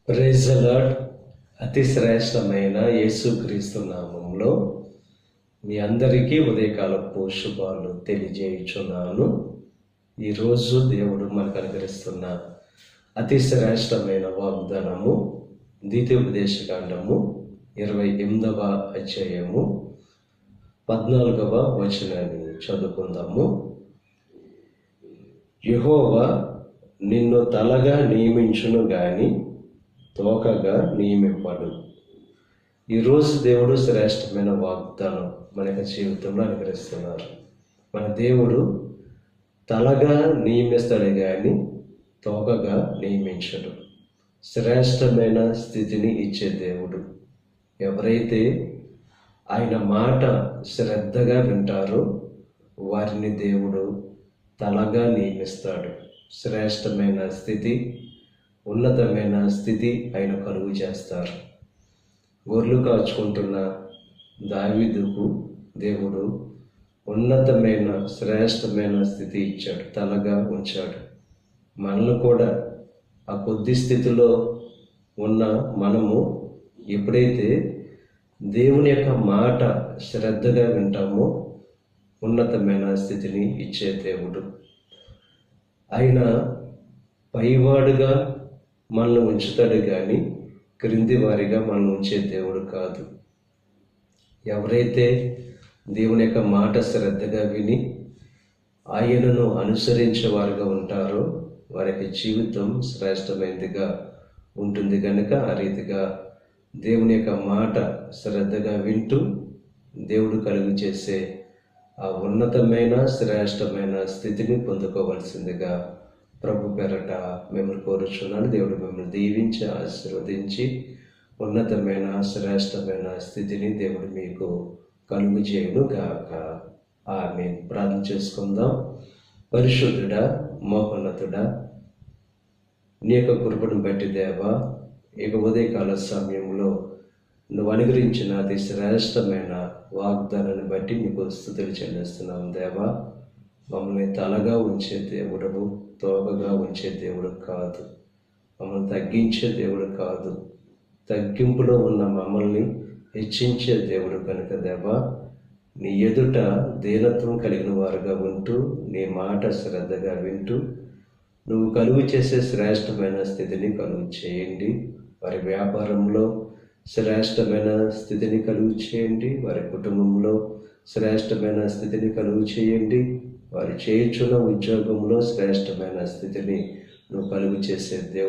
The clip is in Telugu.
Praise the lord. అతి శ్రేష్టమైన యేసుక్రీస్తు నామంలో మీ అందరికీ ఉదయకాలపు శుభాలు తెలియజేయుచున్నాను. ఈరోజు దేవుడు మనకు అనుగ్రహిస్తున్న అతి శ్రేష్టమైన వాగ్దానము ద్వితీయోపదేశకాండము 28వ అధ్యాయము 14వ వచనాన్ని చదువుకుందాము. యెహోవా నిన్ను తలగా నియమించును గాని తోకగా నియమింపడు. ఈరోజు దేవుడు శ్రేష్టమైన వాగ్దానం మన జీవితంలో అనుగ్రహిస్తున్నారు. మన దేవుడు తలగా నియమిస్తాడు కానీ తోకగా నియమించడు. శ్రేష్టమైన స్థితిని ఇచ్చే దేవుడు. ఎవరైతే ఆయన మాట శ్రద్ధగా వింటారో వారిని దేవుడు తలగా నియమిస్తాడు. శ్రేష్టమైన స్థితి, ఉన్నతమైన స్థితి ఆయన కలుగు చేస్తారు. గొర్రెలు కాచుకుంటున్న దావీదుకు దేవుడు ఉన్నతమైన శ్రేష్టమైన స్థితి ఇచ్చాడు, తలగా ఉంచాడు. మనల్ని కూడా ఆ కొద్ది స్థితిలో ఉన్న మనము ఎప్పుడైతే దేవుని యొక్క మాట శ్రద్ధగా వింటామో ఉన్నతమైన స్థితిని ఇచ్చే దేవుడు. ఆయన పైవాడుగా మనల్ని ఉంచుతాడు కానీ క్రింది వారిగా మనల్ని ఉంచే దేవుడు కాదు. ఎవరైతే దేవుని యొక్క మాట శ్రద్ధగా విని ఆయనను అనుసరించే వారుగా ఉంటారో వారికి జీవితం శ్రేష్టమైనదిగా ఉంటుంది. కనుక ఆ రీతిగా దేవుని యొక్క మాట శ్రద్ధగా వింటూ దేవుడు కలుగు చేసే ఆ ఉన్నతమైన శ్రేష్టమైన స్థితిని పొందుకోవలసిందిగా ప్రభు పేరట మిమ్మల్ని కోరుచున్నాను. దేవుడు మిమ్మల్ని దీవించి ఆశీర్వదించి ఉన్నతమైన శ్రేష్టమైన స్థితిని దేవుడు మీకు కలుగు చేయను గాక. ఆమేన్. ప్రార్థన చేసుకుందాం. పరిశుద్ధుడా, మహోన్నతుడా, నీ యొక్క కృపను బట్టి దేవా, ఇక ఉదయకాల సమయంలో నువ్వు అనుగ్రహించిన అతి శ్రేష్టమైన వాగ్దానాన్ని బట్టి నీకు స్తుతులు చెల్లిస్తున్నాం దేవా. మమ్మల్ని తలగా ఉంచే దేవుడవు, తోకగా ఉంచే దేవుడు కాదు. మమ్మల్ని తగ్గించే దేవుడు కాదు. తగ్గింపులో ఉన్న మమ్మల్ని హెచ్చించే దేవుడు కనుక దేవా, నీ ఎదుట దీనత్వం కలిగిన వారుగా ఉంటూ నీ మాట శ్రద్ధగా వింటూ నువ్వు కలుగు చేసే శ్రేష్టమైన స్థితిని కలుగు చేయండి. వారి వ్యాపారంలో శ్రేష్టమైన స్థితిని కలుగు చేయండి. వారి కుటుంబంలో శ్రేష్టమైన స్థితిని కలుగు చేయండి. వారు చేయుచున్న ఉద్యోగంలో శ్రేష్టమైన స్థితిని నువ్వు కలుగు చేసే దేవుడు